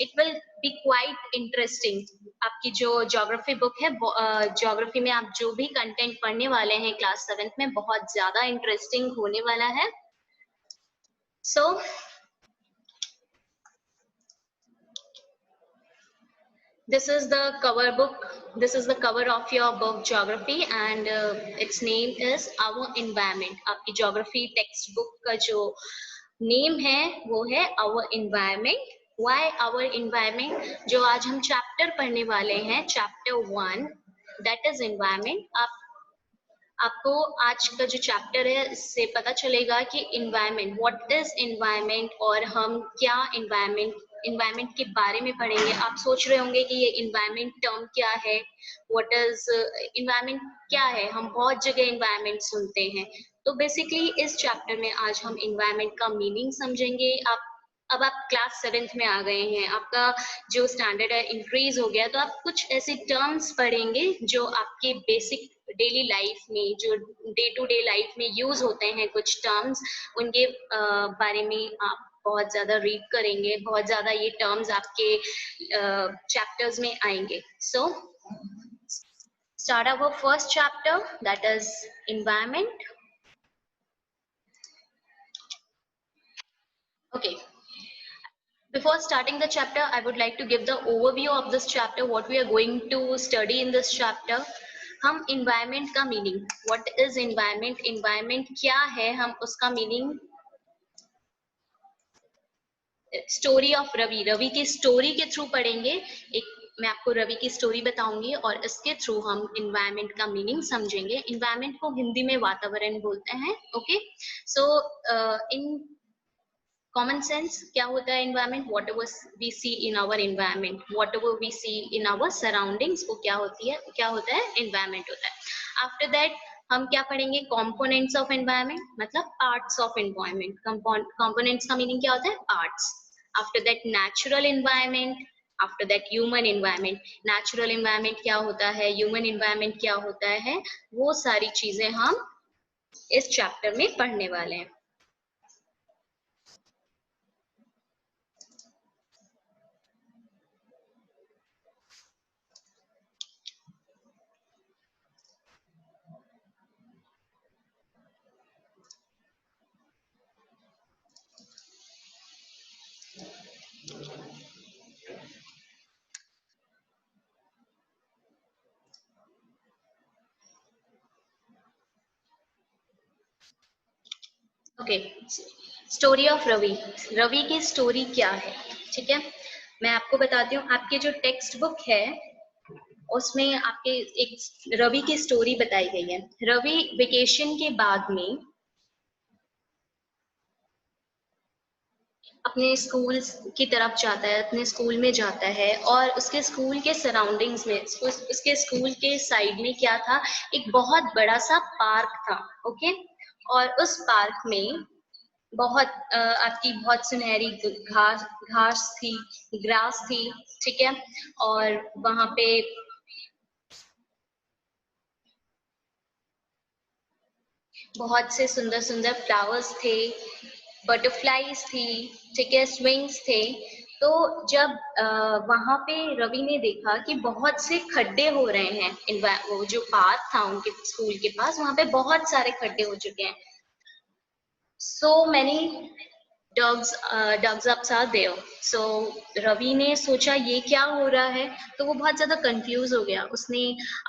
It will be quite interesting. आपकी जो geography book है, ज्योग्राफी में आप जो भी कंटेंट पढ़ने वाले हैं क्लास 7th में, बहुत ज्यादा इंटरेस्टिंग होने वाला है। सो this is the cover book, this is the cover of your book geography and its name is our environment। आपकी geography text book का जो name है वो है our environment। why our environment? जो आज हम chapter पढ़ने वाले हैं, chapter 1 that is environment। आपको आज का जो चैप्टर है इससे पता चलेगा कि इन्वायरमेंट, व्हाट इज इन्वायरमेंट और हम क्या इन्वायरमेंट के बारे में पढ़ेंगे। आप सोच रहे होंगे कि ये इन्वायरमेंट टर्म क्या है, व्हाट इज इन्वायरमेंट क्या है। हम बहुत जगह इन्वायरमेंट सुनते हैं, तो बेसिकली इस चैप्टर में आज हम इन्वायरमेंट का मीनिंग समझेंगे। अब आप क्लास 7th में आ गए हैं, आपका जो स्टैंडर्ड है इंक्रीज हो गया, तो आप कुछ ऐसे टर्म्स पढ़ेंगे जो आपके बेसिक डेली लाइफ में, जो डे टू डे लाइफ में यूज होते हैं कुछ टर्म्स, उनके बारे में आप बहुत ज्यादा रीड करेंगे, बहुत ज्यादा ये टर्म्स आपके चैप्टर्स में आएंगे। So start our first chapter that is environment. Okay. Before starting the chapter, I would like to give the overview of this chapter, what we are going to study in this chapter. हम environment का meaning, what is environment, environment क्या है, हम उसका meaning, story of Ravi, Ravi की story के through पढ़ेंगे। मैं आपको रवि की स्टोरी बताऊंगी और इसके थ्रू हम इन्वायरमेंट का मीनिंग समझेंगे। इन्वायरमेंट को हिंदी में वातावरण बोलते हैं। Okay, so in common sense क्या होता है environment? Whatever we see in our environment, whatever we see in our surroundings, वो क्या होता है? एनवायरमेंट होता है। आफ्टर दैट हम क्या पढ़ेंगे? कंपोनेंट्स ऑफ एनवायरमेंट, मतलब पार्ट्स ऑफ एनवायरमेंट। कंपोनेंट्स का मीनिंग क्या होता है? Parts. After that natural environment, after that human environment. Natural environment क्या होता है, ह्यूमन एनवायरमेंट क्या होता है, वो सारी चीजें हम इस चैप्टर में पढ़ने वाले हैं। Okay, story of Ravi. Ravi की स्टोरी क्या है? ठीक है, मैं आपको बताती हूँ। आपके जो टेक्स्ट बुक है उसमें आपके एक रवि की स्टोरी बताई गई है। रवि वेकेशन के बाद में अपने स्कूल की तरफ जाता है, अपने स्कूल में जाता है, और उसके स्कूल के सराउंडिंग्स में, उसके स्कूल के साइड में क्या था? एक बहुत बड़ा सा पार्क था। ओके, और उस पार्क में बहुत आपकी बहुत सुनहरी घास थी, ग्रास थी। ठीक है, और वहां पे बहुत से सुंदर सुंदर फ्लावर्स थे, बटरफ्लाईज थी। ठीक है, स्विंग्स थे। तो जब वहां पे रवि ने देखा कि बहुत से खड्डे हो रहे हैं, वो जो पार्क था उनके स्कूल के पास, वहां पे बहुत सारे खड्डे हो चुके हैं। so many dogs ups are there। so Ravi ने सोचा ये क्या हो रहा है, तो वो बहुत ज्यादा कंफ्यूज हो गया। उसने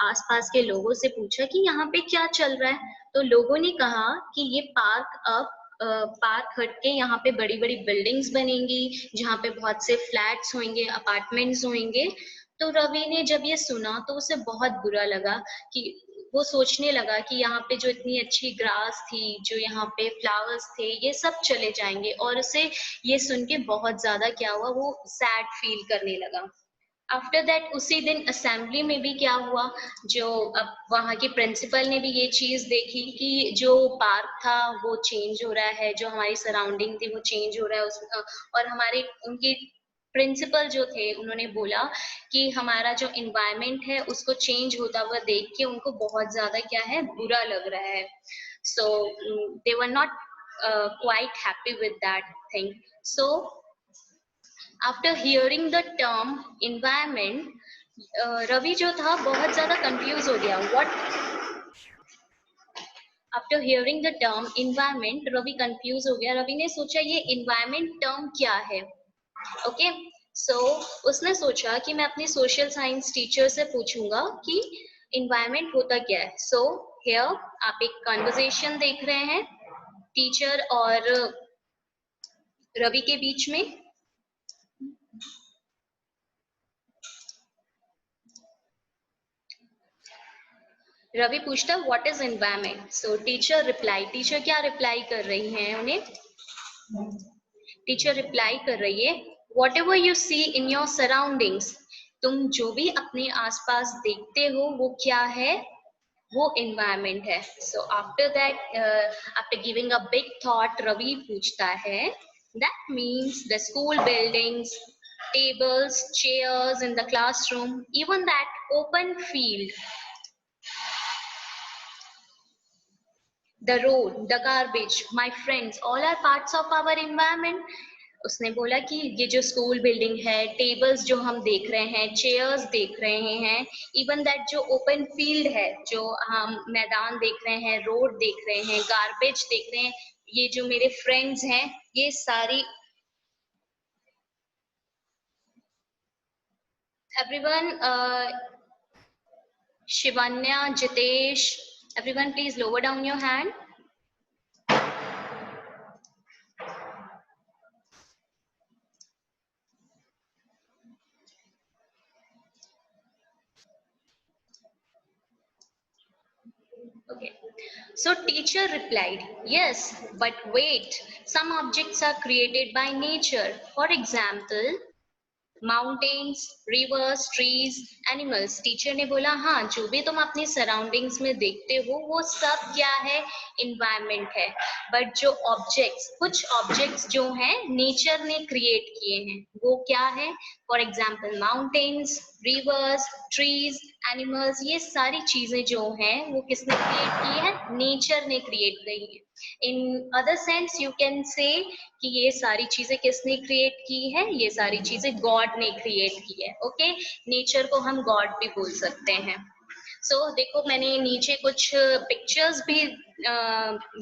आसपास के लोगों से पूछा कि यहाँ पे क्या चल रहा है। तो लोगों ने कहा कि ये पार्क हट के यहाँ पे बड़ी बड़ी बिल्डिंग्स बनेंगी, जहाँ पे बहुत से फ्लैट्स होंगे, अपार्टमेंट्स होंगे। तो रवि ने जब ये सुना तो उसे बहुत बुरा लगा, कि वो सोचने लगा कि यहाँ पे जो इतनी अच्छी ग्रास थी, जो यहाँ पे फ्लावर्स थे, ये सब चले जाएंगे। और उसे ये सुन के बहुत ज्यादा क्या हुआ, वो सैड फील करने लगा। आफ्टर दैट उसी दिन असेंबली में भी क्या हुआ, जो अब वहाँ की प्रिंसिपल ने भी ये चीज देखी कि जो पार्क था वो चेंज हो रहा है, जो हमारी सराउंडिंग थी वो चेंज हो रहा है उसमें। और हमारे उनकी प्रिंसिपल जो थे उन्होंने बोला कि हमारा जो इन्वायरमेंट है उसको चेंज होता हुआ देख के उनको बहुत ज्यादा क्या है, बुरा लग रहा है। So they were not quite happy with that thing. So after hearing the term environment, Ravi जो था बहुत ज्यादा कंफ्यूज हो गया. After hearing the term environment, Ravi confuse हो गया. रवि ने सोचा ये इन्वायरमेंट टर्म क्या है. ओके, सो उसने सोचा कि मैं अपनी सोशल साइंस टीचर से पूछूंगा कि इन्वायरमेंट होता क्या है. सो हियर आप एक कन्वर्सेशन देख रहे हैं टीचर और रवि के बीच में. रवि पूछता what is environment. So teacher reply, teacher क्या रिप्लाई कर रही हैं उन्हें. टीचर रिप्लाई कर रही है whatever you see in your surroundings, तुम जो भी अपने आसपास देखते हो वो क्या है, वो एनवायरमेंट है. So after that, after giving a big thought, Ravi पूछता है that means the school buildings, tables, chairs in the classroom, even that open field, the road, the garbage, my friends, all are parts of our environment. उसने बोला कि ये जो school building है, tables जो हम देख रहे हैं, चेयर्स देख रहे हैं, इवन दैट जो ओपन फील्ड है, जो हम मैदान देख रहे हैं, रोड देख रहे हैं, गार्बेज देख रहे हैं, ये जो मेरे फ्रेंड्स हैं, ये सारी. Everyone, Shivanya, Jitesh, everyone please lower down your hand. Okay. So teacher replied, yes, but wait, some objects are created by nature. For example, mountains, reverse, trees, animals. Teacher ने बोला हाँ, जो भी तुम अपनी सराउंडिंग्स में देखते हो वो सब क्या है, इन्वायरमेंट है. बट जो ऑब्जेक्ट्स, कुछ ऑब्जेक्ट्स जो हैं नेचर ने क्रिएट किए हैं, वो क्या है. For example mountains, reverse, trees, animals, ये सारी चीजें जो हैं वो किसने क्रिएट की है, नेचर ने क्रिएट की है. In other sense you can say कि ये सारी चीजें किसने क्रिएट की है, ये सारी चीजें गॉड ने क्रिएट की है. ओके, नेचर को हम गॉड भी बोल सकते हैं. सो देखो मैंने नीचे कुछ पिक्चर्स भी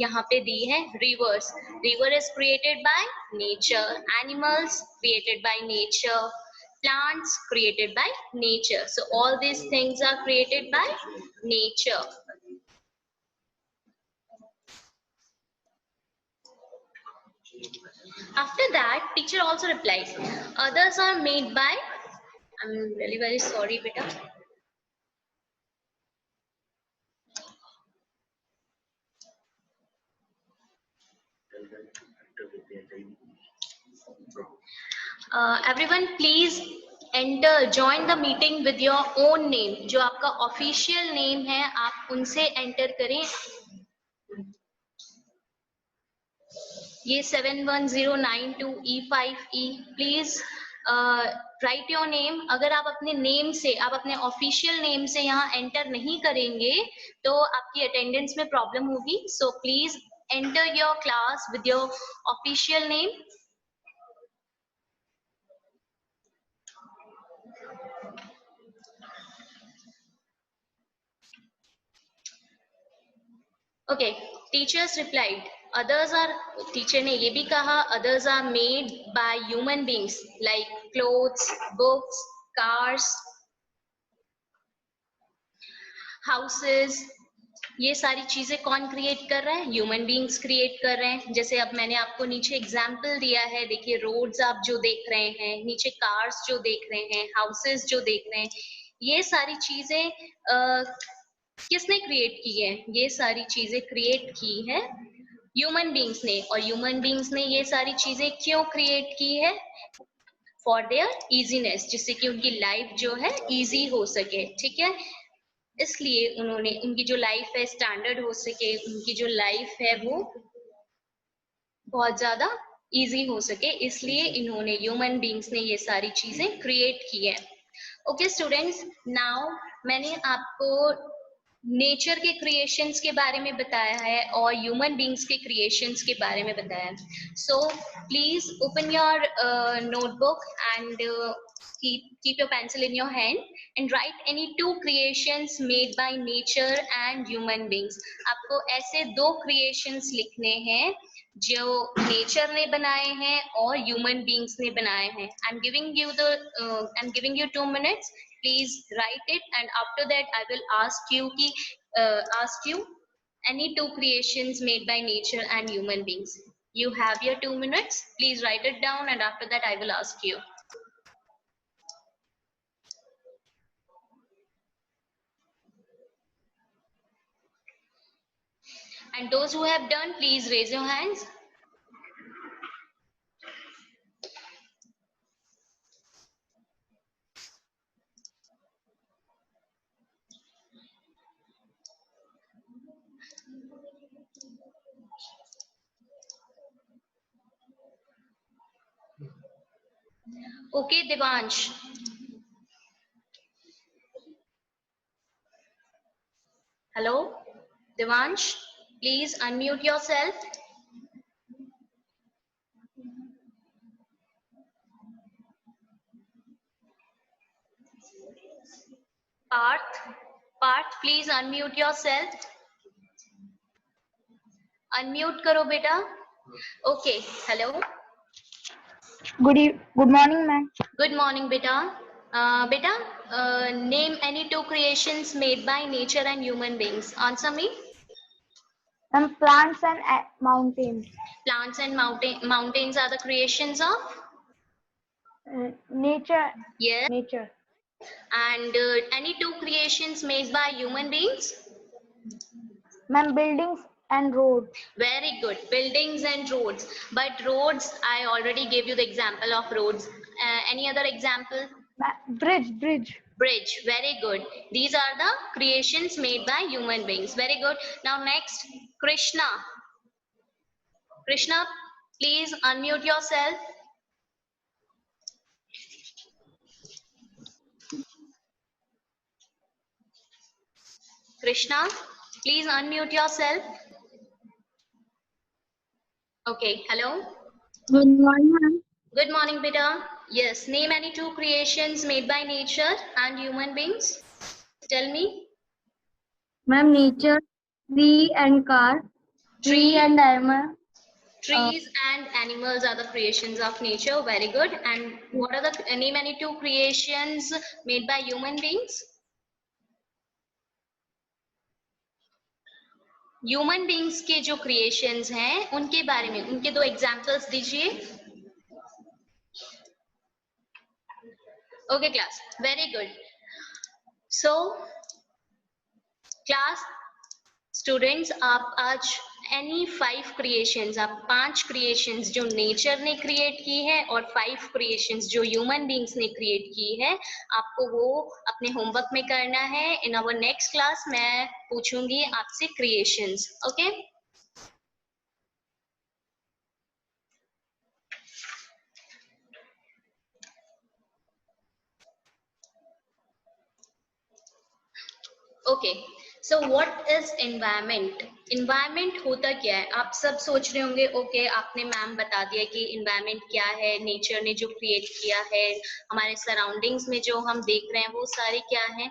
यहाँ पे दी है. Reverse, river is created by nature, animals created by nature, plants created by nature. So all these things are created by nature. After that, teacher also replies, others are made by, I'm really very sorry beta. Everyone please enter, join the meeting with your own name. जो आपका official name है आप उनसे enter करें. ये 71092E5E, please right your name. अगर आप अपने नेम से, आप अपने ऑफिशियल नेम से यहाँ एंटर नहीं करेंगे तो आपकी अटेंडेंस में प्रॉब्लम होगी. So please enter your class with your official name. Okay, teachers replied, others are, teacher ने ये भी कहा others are made by human beings like clothes, books, cars, houses. ये सारी चीजें कौन क्रिएट कर रहा है, ह्यूमन बींग्स क्रिएट कर रहे हैं. जैसे अब मैंने आपको नीचे एग्जाम्पल दिया है, देखिए रोड्स आप जो देख रहे हैं, नीचे कार्स जो देख रहे हैं, हाउसेस जो देख रहे हैं, ये सारी चीजें किसने क्रिएट की है, ये सारी चीजें क्रिएट की है ह्यूमन बींग्स ने. और ह्यूमन बींग्स ने ये सारी चीजें क्यों क्रिएट की है, फॉर देयर इजीनेस, जिससे कि उनकी लाइफ जो है इजी हो सके. ठीक है, इसलिए उन्होंने, उनकी जो लाइफ है स्टैंडर्ड हो सके, उनकी जो लाइफ है वो बहुत ज्यादा इजी हो सके, इसलिए इन्होंने, ह्यूमन बींग्स ने ये सारी चीजें क्रिएट की है. ओके स्टूडेंट्स, नाउ मैंने आपको नेचर के क्रिएशंस के बारे में बताया है और ह्यूमन बींग्स के क्रिएशंस के बारे में बताया है. So please open your notebook and keep your pencil in your hand and write any two creations made by nature and human beings. आपको ऐसे दो creations लिखने हैं जो नेचर ने बनाए हैं और ह्यूमन बींग्स ने बनाए हैं. I'm giving you 2 minutes. Please write it, and after that I will ask you any two creations made by nature and human beings. You have your 2 minutes. Please write it down, and after that I will ask you. And those who have done, please raise your hands. Okay, Devansh. Hello, Devansh. Please unmute yourself. Parth, please unmute yourself. Unmute karo beta. Okay, hello. Good morning, ma'am. Good morning, beta. Name any two creations made by nature and human beings. Answer me. Plants and mountains. Plants and mountains are the creations of Nature. yes. Nature. And any two creations made by human beings. Ma'am, buildings and roads. Very good. Buildings and roads. But roads, I already gave you the example of roads. Any other example? Bridge. Bridge. Very good. These are the creations made by human beings. Very good. Now next, Krishna. Krishna, please unmute yourself. Krishna, please unmute yourself. Okay, hello. Good morning, ma'am. Good morning, beta. Yes, name any two creations made by nature and human beings. Tell me. Ma'am, nature, tree and car. Tree and animal. Trees and animals are the creations of nature. Very good. And what are the name any two creations made by human beings? Human beings के जो creations हैं उनके बारे में उनके दो examples दीजिए. Okay class, very good. So class students, आप आज एनी 5 क्रिएशंस, आप 5 क्रिएशंस जो नेचर ने क्रिएट की है और 5 क्रिएशंस जो ह्यूमन बींग्स ने क्रिएट की है, आपको वो अपने होमवर्क में करना है. इन आवर नेक्स्ट क्लास मैं पूछूंगी आपसे creations. Okay. Okay. So what is environment? Environment होता क्या है? आप सब सोच रहे होंगे ओके आपने मैम बता दिया कि एनवायरनमेंट क्या है, नेचर ने जो क्रिएट किया है, हमारे सराउंडिंग्स में जो हम देख रहे हैं वो सारे क्या है,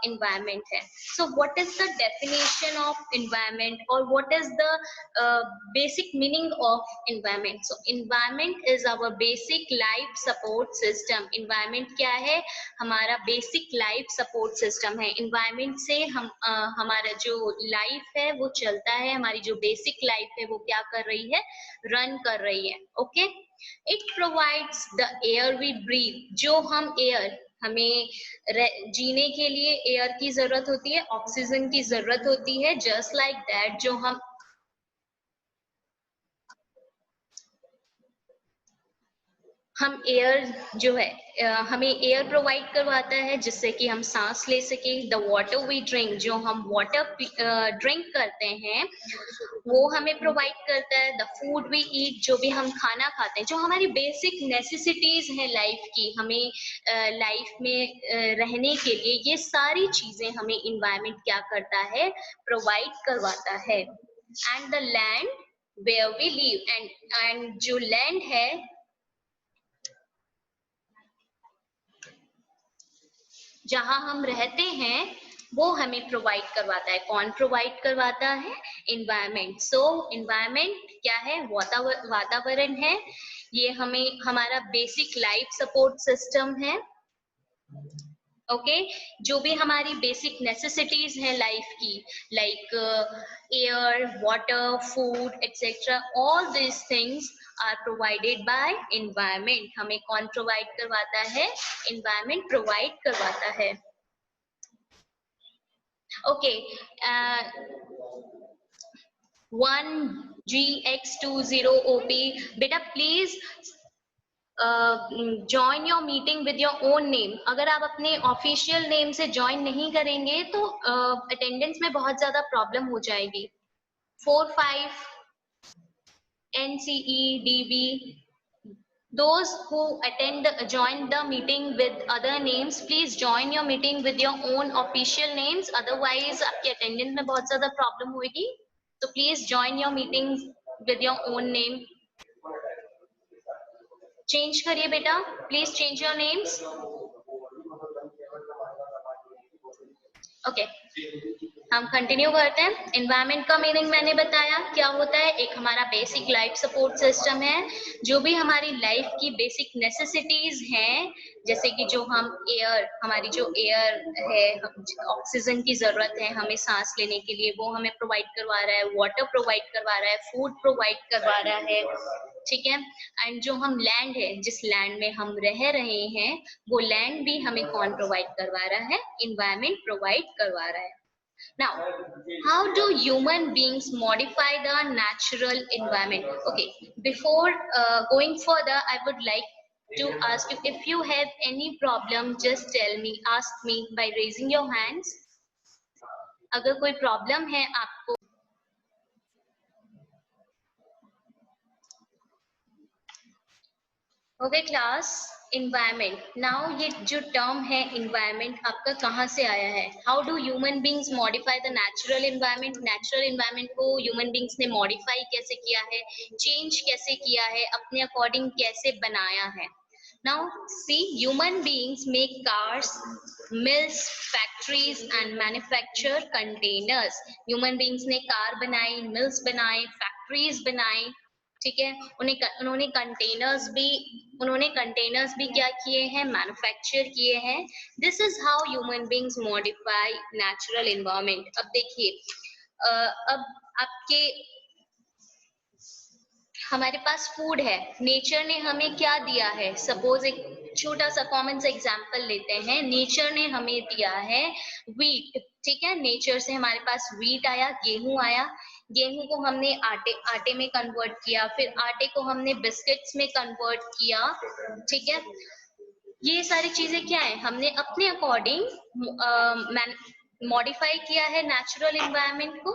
environment है. So what is the definition of environment or what is the basic meaning of environment? So environment is our basic life support system. Environment क्या है? हमारा basic life support system है. Environment से हम हमारा जो life है वो चलता है, हमारी जो basic life है वो क्या कर रही है, run कर रही है. Okay? It provides the air we breathe. जो हम air, हमें जीने के लिए एयर की जरूरत होती है, ऑक्सीजन की जरूरत होती है. जस्ट लाइक दैट जो हम हम एयर जो है हमें एयर प्रोवाइड करवाता है जिससे कि हम सांस ले सके। द वाटर वी ड्रिंक, जो हम वाटर ड्रिंक करते हैं वो हमें प्रोवाइड करता है। द फूड वी ईट, जो भी हम खाना खाते हैं, जो हमारी बेसिक नेसेसिटीज हैं लाइफ की, हमें लाइफ में रहने के लिए, ये सारी चीजें हमें इन्वायरमेंट क्या करता है, प्रोवाइड करवाता है। And the land where we live, and जो लैंड है, जहां हम रहते हैं, वो हमें प्रोवाइड करवाता है। कौन प्रोवाइड करवाता है? इन्वायरमेंट। सो इन्वायरमेंट क्या है? वातावरण है। ये हमें हमारा बेसिक लाइफ सपोर्ट सिस्टम है। ओके जो भी हमारी बेसिक नेसेसिटीज हैं लाइफ की, like air, water, food etcetera, all this things are provided by environment. हमें कौन प्रोवाइड करवाता है? एनवायरनमेंट प्रोवाइड करवाता है। ओके 1GX20OP, बेटा please join your meeting with your own name. अगर आप अपने ऑफिशियल नेम से ज्वाइन नहीं करेंगे तो अटेंडेंस में बहुत ज्यादा प्रॉब्लम हो जाएगी। 4-5 NCEDB, those who join the meeting with other names, please join your meeting with your own official names, otherwise आपके अटेंडेंस में बहुत ज्यादा प्रॉब्लम होगी। So please join your meeting with your own name. Change करिए बेटा, please change your names. Okay हम continue करते हैं। एनवायरनमेंट का मीनिंग मैंने बताया क्या होता है। एक हमारा बेसिक लाइफ सपोर्ट सिस्टम है, जो भी हमारी लाइफ की बेसिक नेसेसिटीज हैं, जैसे कि जो हम एयर, हमारी जो एयर है, ऑक्सीजन की जरूरत है हमें सांस लेने के लिए, वो हमें प्रोवाइड करवा रहा है। वाटर प्रोवाइड करवा रहा है, फूड प्रोवाइड करवा रहा है, ठीक है। एंड जो हम लैंड है, जिस लैंड में हम रह रहे हैं, वो लैंड भी हमें कौन प्रोवाइड करवा रहा है? एनवायरनमेंट प्रोवाइड करवा रहा है। Now, how do human beings modify the natural environment? Okay, before going further, I would like to ask you, if you have any problem, just tell me, ask me by raising your hands. अगर कोई problem है आपको, okay class. Environment, now ये जो term है environment आपका कहाँ से आया है? How do human beings modify the natural environment? Natural environment को ह्यूमन बींग्स ने मॉडिफाई कैसे किया है, चेंज कैसे किया है, अपने अकॉर्डिंग कैसे बनाया है? Now see, human beings make cars, mills, factories and manufacture containers. Human beings ने कार बनाई, मिल्स बनाए, फैक्ट्रीज बनाई, ठीक है। उन्होंने कंटेनर्स भी क्या किए हैं? मैन्युफैक्चर किए हैं। This is how human beings modify natural environment. अब देखिए अब आपके, हमारे पास फूड है, नेचर ने हमें क्या दिया है? सपोज एक छोटा सा कॉमन सा एग्जांपल लेते हैं। नेचर ने हमें दिया है व्हीट, ठीक है। नेचर से हमारे पास व्हीट आया, गेहूं आया, गेहूं को हमने आटे में कन्वर्ट किया, फिर आटे को हमने बिस्किट्स में कन्वर्ट किया, ठीक है। ये सारी चीजें क्या है? हमने अपने अकॉर्डिंग मॉडिफाई किया है नेचुरल एनवायरनमेंट को।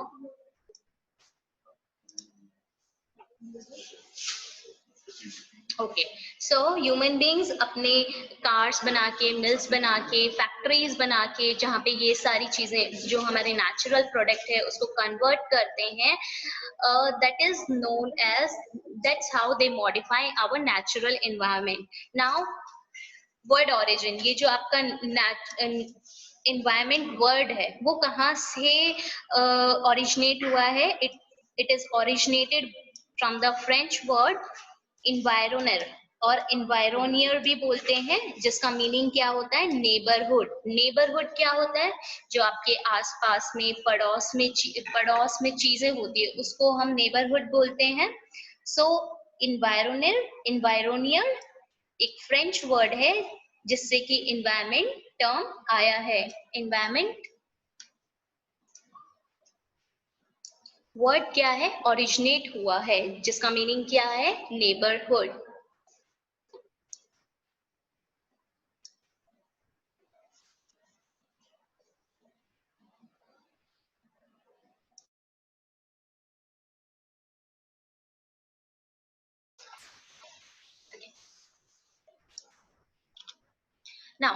ओके सो ह्यूमन बींग्स अपने कार्स बना के, मिल्स बना के, फैक्ट्रीज बना के, जहाँ पे ये सारी चीजें जो हमारे नेचुरल प्रोडक्ट है उसको कन्वर्ट करते हैं, that is known as, that's how they modify our natural environment. Now word origin, ये जो आपका एनवायरनमेंट वर्ड है वो कहाँ से ओरिजिनेट हुआ है? It is originated from the French word environner, और इन्वायरोनियर भी बोलते हैं, जिसका मीनिंग क्या होता है? नेबरहुड। नेबरहुड क्या होता है? जो आपके आसपास में, पड़ोस में चीजें होती है, उसको हम नेबरहुड बोलते हैं। सो इन्वायरोनियर एक फ्रेंच वर्ड है जिससे कि इन्वायरमेंट टर्म आया है। इन्वायरमेंट वर्ड क्या है? ओरिजिनेट हुआ है, जिसका मीनिंग क्या है? Neighbourhood. Now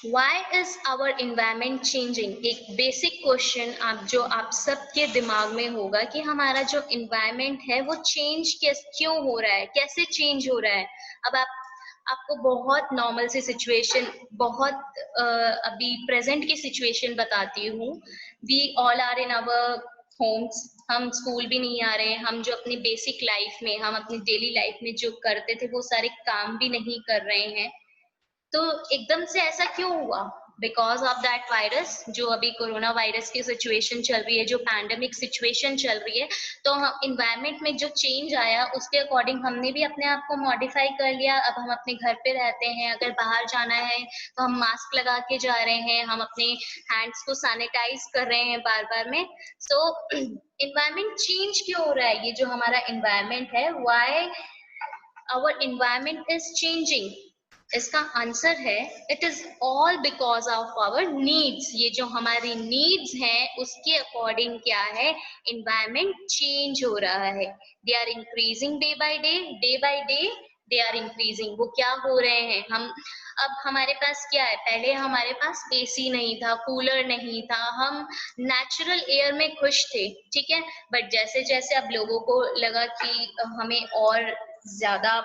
Why is our environment changing? एक बेसिक क्वेश्चन आप सबके दिमाग में होगा कि हमारा जो environment है वो चेंज क्यों हो रहा है, कैसे चेंज हो रहा है. अब आपको बहुत नॉर्मल सी सिचुएशन, बहुत अभी प्रेजेंट की सिचुएशन बताती हूँ. We all are in our homes, हम स्कूल भी नहीं आ रहे हैं, हम जो अपनी बेसिक लाइफ में, हम अपनी डेली लाइफ में जो करते थे वो सारे काम भी नहीं कर रहे हैं. तो एकदम से ऐसा क्यों हुआ? बिकॉज ऑफ दैट वायरस, जो अभी कोरोना वायरस की सिचुएशन चल रही है, जो पैंडेमिक सिचुएशन चल रही है, तो हम इन्वायरमेंट में जो चेंज आया उसके अकॉर्डिंग हमने भी अपने आप को मॉडिफाई कर लिया. अब हम अपने घर पे रहते हैं, अगर बाहर जाना है तो हम मास्क लगा के जा रहे हैं, हम अपने हैंड्स को सैनिटाइज कर रहे हैं बार बार में. सो इन्वायरमेंट चेंज क्यों हो रहा है? ये जो हमारा इन्वायरमेंट है, why our environment is changing? इसका आंसर है it is all because of our needs. ये जो हमारी नीड्स हैं उसके अकॉर्डिंग क्या है, इन्वायरमेंट चेंज हो रहा है. They are increasing day by day they are increasing. वो क्या हो रहे हैं, हम अब हमारे पास क्या है, पहले हमारे पास एसी नहीं था, कूलर नहीं था, हम नेचुरल एयर में खुश थे, ठीक है. बट जैसे जैसे अब लोगों को लगा कि हमें और ज्यादा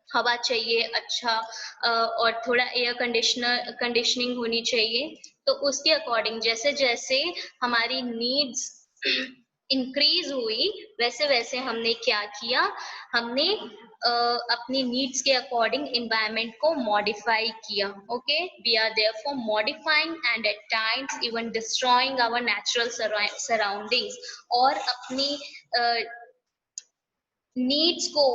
हवा चाहिए, अच्छा और थोड़ा एयर कंडीशनिंग होनी चाहिए, तो उसके अकॉर्डिंग जैसे जैसे हमारी नीड्स इंक्रीज हुई, वैसे वैसे हमने क्या किया, हमने अपनी नीड्स के अकॉर्डिंग एनवायरनमेंट को मॉडिफाई किया. Okay, we are therefore modifying and at times even destroying our natural surroundings. और अपनी नीड्स को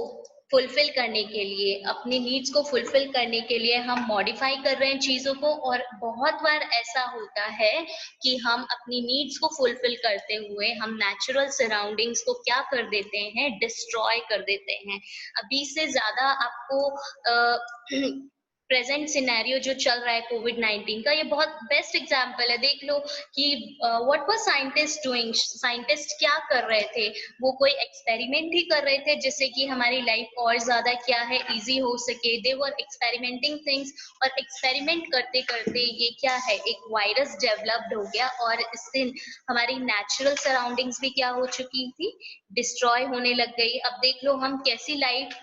फुलफिल करने के लिए, अपनी नीड्स को फुलफिल करने के लिए हम मॉडिफाई कर रहे हैं चीजों को. और बहुत बार ऐसा होता है कि हम अपनी नीड्स को फुलफिल करते हुए हम नेचुरल सराउंडिंग्स को क्या कर देते हैं, डिस्ट्रॉय कर देते हैं. अभी से ज्यादा आपको प्रेजेंट सिनेरियो जो चल रहा है कोविड-19 का, ये बहुत बेस्ट एग्जांपल है. देख लो कि what was scientist doing, scientist क्या कर रहे थे, वो कोई एक्सपेरिमेंट ही कर रहे थे जिससे कि हमारी लाइफ और ज्यादा क्या है, इजी हो सके. दे वर एक्सपेरिमेंटिंग थिंग्स, और एक्सपेरिमेंट करते करते ये क्या है, एक वायरस डेवलप्ड हो गया, और इससे हमारी नेचुरल सराउंडिंग्स भी क्या हो चुकी थी, डिस्ट्रॉय होने लग गई. अब देख लो हम कैसी लाइफ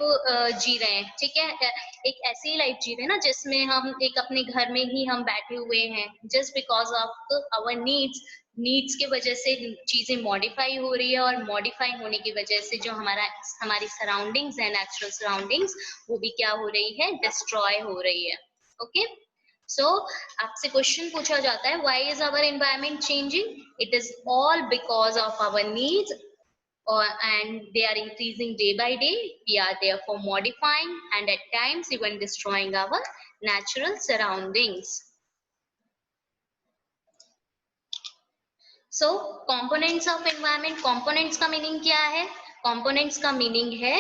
जी रहे हैं, ठीक है. एक ऐसी लाइफ जी रहे हैं ना जिसमें हम एक अपने घर में ही हम बैठे हुए हैं, just because of our needs के वजह से चीजें मॉडिफाई हो रही है, और मॉडिफाई होने की वजह से जो हमारी सराउंडिंग्स है, नेचुरल सराउंडिंग्स, वो भी क्या हो रही है, डिस्ट्रॉय हो रही है. ओके, सो आपसे क्वेश्चन पूछा जाता है, why is our environment changing? It is all because of our needs, and they are increasing day by day. We are therefore modifying and at times even destroying our natural surroundings. So components of environment, components का meaning क्या है? components का meaning है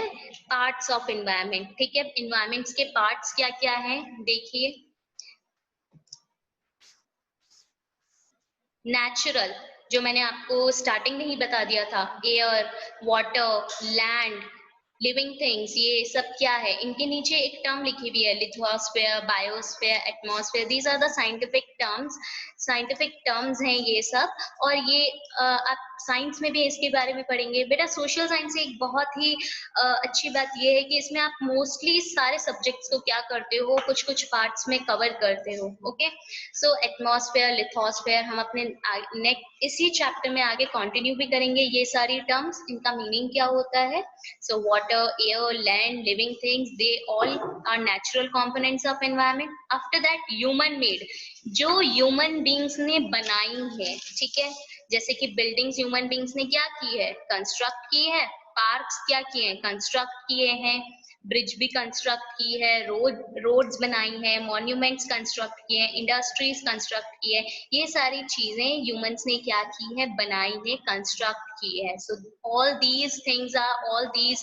parts of environment. ठीक है, environments के parts क्या क्या हैं, देखिए. नेचुरल, जो मैंने आपको स्टार्टिंग में ही बता दिया था, air, water, land, living things, ये सब क्या है, इनके नीचे एक टर्म लिखी हुई है, lithosphere, biosphere, atmosphere. These are the scientific terms हैं ये सब. और ये आप साइंस में भी इसके बारे में पढ़ेंगे. बेटा सोशल साइंस से एक बहुत ही अच्छी बात ये है कि इसमें आप मोस्टली सारे सब्जेक्ट्स को क्या करते हो, कुछ कुछ पार्ट्स में कवर करते हो. ओके, सो एटमॉस्फेयर, लिथोस्फेयर हम अपने इसी चैप्टर में आगे कंटिन्यू भी करेंगे. ये सारी टर्म्स, इनका मीनिंग क्या होता है. So water, air, land, living things, they all are natural components of environment. After that, human made, जो human beings ने बनाई है, ठीक है. जैसे कि buildings human beings ने क्या की है, कंस्ट्रक्ट की है. पार्क्स क्या किए हैं, कंस्ट्रक्ट किए हैं. ब्रिज भी कंस्ट्रक्ट की है, रोड्स बनाई है, मॉन्यूमेंट्स कंस्ट्रक्ट किए हैं, इंडस्ट्रीज कंस्ट्रक्ट की है. ये सारी चीजें ह्यूमंस ने क्या की है, बनाई है, कंस्ट्रक्ट की है. सो all these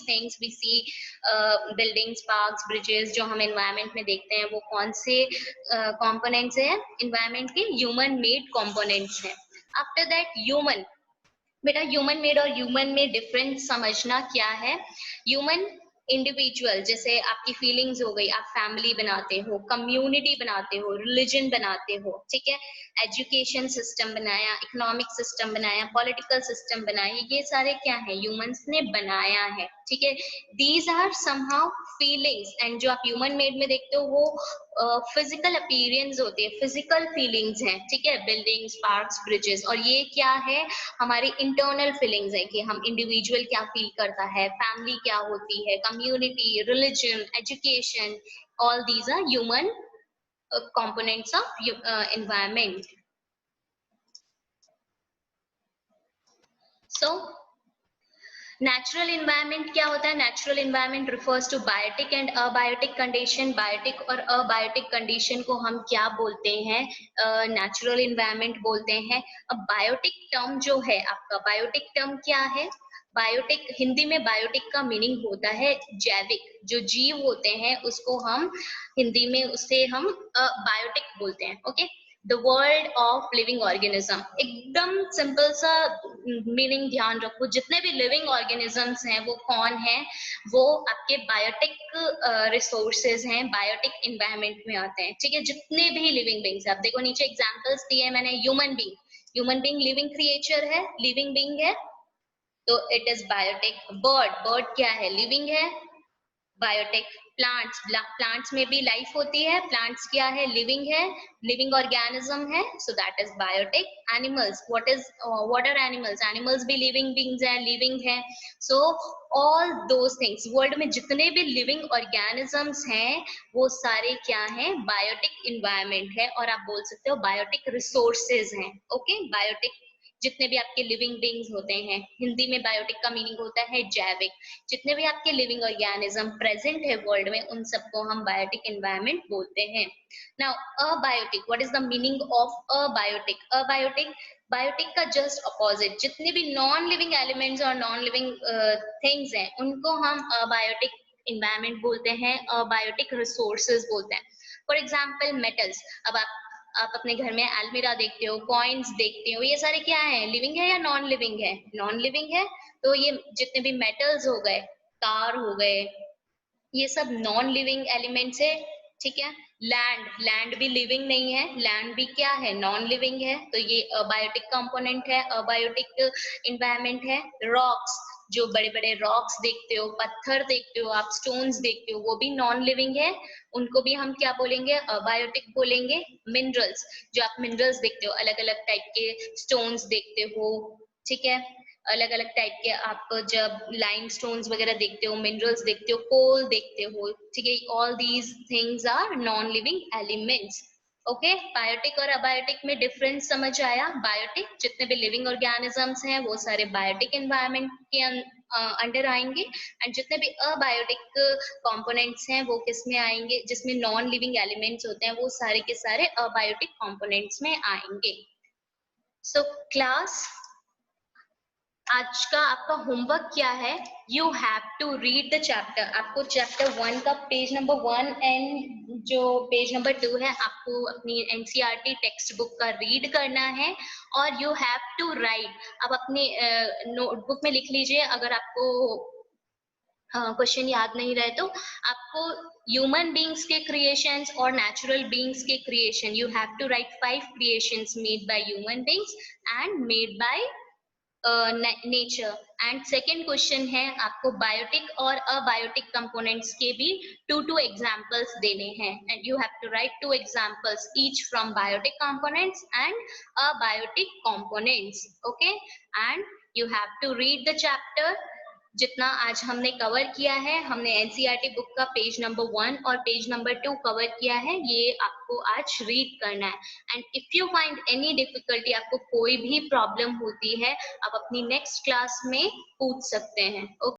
things we see, buildings, parks, bridges, जो हम environment में देखते हैं, वो कौन से components हैं environment के, human made components हैं. After that, बेटा ह्यूमन मेड और ह्यूमन में डिफरेंस समझना क्या है. ह्यूमन इंडिविजुअल, जैसे आपकी फीलिंग्स हो गई, आप फैमिली बनाते हो, कम्युनिटी बनाते हो, रिलीजन बनाते हो, ठीक है, एजुकेशन सिस्टम बनाया, इकोनॉमिक सिस्टम बनाया, पॉलिटिकल सिस्टम बनाया, ये सारे क्या है, ह्यूमंस ने बनाया है, ठीक है। These are somehow feelings, and जो आप ह्यूमन मेड में देखते हो वो फिजिकल अपीयरेंस होती है, फिजिकल फीलिंग्स हैं, ठीक है, बिल्डिंग्स, पार्क्स, ब्रिजेस, और ये क्या है, हमारी इंटरनल फीलिंग्स है कि हम इंडिविजुअल क्या फील करता है, फैमिली क्या होती है, community, religion, education, all these are human components of environment. So natural environment क्या होता है, natural environment refers to biotic and abiotic condition. Biotic और अबायोटिक कंडीशन को हम क्या बोलते हैं, नेचुरल इन्वायरमेंट बोलते हैं। अब बायोटिक टर्म जो है आपका, बायोटिक टर्म क्या है, बायोटिक, हिंदी में बायोटिक का मीनिंग होता है जैविक, जो जीव होते हैं उसको हम हिंदी में उससे हम बायोटिक बोलते हैं, okay. The world of living organism, एकदम सिंपल सा मीनिंग ध्यान रखो, जितने भी लिविंग ऑर्गेनिजम्स हैं वो कौन है, वो आपके बायोटिक रिसोर्सेज हैं, बायोटिक इन्वायरमेंट में आते हैं, ठीक है। जितने भी लिविंग बींग्स, आप देखो नीचे एग्जांपल्स दिए हैं मैंने, human being, human being living creature है, लिविंग बींग है, तो it is biotic. Bird, bird क्या है, लिविंग है, बायोटिक। प्लांट्स, प्लांट्स में भी लाइफ होती है, प्लांट्स क्या है, लिविंग है, लिविंग ऑर्गेनिज्म है, so that is biotic. Animals, what are animals, animals भी लिविंग बींग्स हैं, लिविंग है, so all those things, world में जितने भी लिविंग ऑर्गेनिजम्स हैं वो सारे क्या हैं, बायोटिक इन्वायरमेंट है, और आप बोल सकते हो बायोटिक रिसोर्सेज हैं, ओके। बायोटिक जितने भी आपके लिविंग बींग्स होते हैं, हिंदी में बायोटिक का मीनिंग होता है जैविक, जितने भी आपके लिविंग ऑर्गेनिज्म प्रेजेंट है वर्ल्ड में उन सबको हम बायोटिक एनवायरनमेंट बोलते हैं। Now abiotic, what is the meaning of abiotic, abiotic, biotic का जस्ट अपोजिट, जितने भी नॉन लिविंग एलिमेंट्स और नॉन लिविंग थिंग्स हैं उनको हम अबायोटिक इन्वायरमेंट बोलते हैं, अबायोटिक रिसोर्सेज बोलते हैं। फॉर एग्जाम्पल मेटल्स, अब आप अपने घर में अलमीरा देखते हो, कॉइन्स देखते हो, ये सारे क्या है, लिविंग है या नॉन लिविंग है, नॉन लिविंग है, तो ये जितने भी मेटल्स हो गए, कार हो गए, ये सब नॉन लिविंग एलिमेंट्स है, ठीक है। लैंड, लैंड भी लिविंग नहीं है, लैंड भी क्या है, नॉन लिविंग है, तो ये अबायोटिक कंपोनेंट है, अबायोटिक इन्वायरमेंट है। रॉक्स, जो बड़े बड़े रॉक्स देखते हो, पत्थर देखते हो आप, स्टोन्स देखते हो, वो भी नॉन लिविंग है, उनको भी हम क्या बोलेंगे, अबायोटिक बोलेंगे। मिनरल्स, जो आप मिनरल्स देखते हो, अलग अलग टाइप के स्टोन्स देखते हो, ठीक है, अलग अलग टाइप के आप जब लाइमस्टोन्स वगैरह देखते हो, मिनरल्स देखते हो, कोल देखते हो, ठीक है, all these things are non living elements, okay. Biotic और अबायोटिक में डिफरेंस समझ आया। बायोटिक जितने भी लिविंग ऑर्गेनिजम्स हैं वो सारे बायोटिक एनवायरनमेंट के अंडर आएंगे, एंड जितने भी अबायोटिक कंपोनेंट्स हैं वो किस में आएंगे, जिसमें नॉन लिविंग एलिमेंट्स होते हैं वो सारे के सारे अबायोटिक कंपोनेंट्स में आएंगे। सो क्लास, आज का आपका होमवर्क क्या है, you have to read the chapter, आपको चैप्टर 1 का पेज नंबर 1 एंड जो पेज नंबर 2 है आपको अपनी एनसीईआरटी टेक्स्ट बुक का रीड करना है, और यू हैव टू राइट, अब अपनी नोटबुक में लिख लीजिए, अगर आपको क्वेश्चन याद नहीं रहे तो आपको ह्यूमन बींग्स के क्रिएशंस और नेचुरल बींग्स के creation, you have to write 5 creations made by human beings and made by nature. And second question है आपको बायोटिक और अबायोटिक कंपोनेंट्स के भी 2 एग्जांपल्स देने हैं, and you have to write 2 examples each from biotic components and abiotic components, okay. And you have to read the chapter, जितना आज हमने कवर किया है, हमने एनसीईआरटी बुक का पेज नंबर 1 और पेज नंबर 2 कवर किया है, ये आपको आज रीड करना है। And if you find any difficulty, आपको कोई भी प्रॉब्लम होती है, आप अपनी नेक्स्ट क्लास में पूछ सकते हैं, ओके।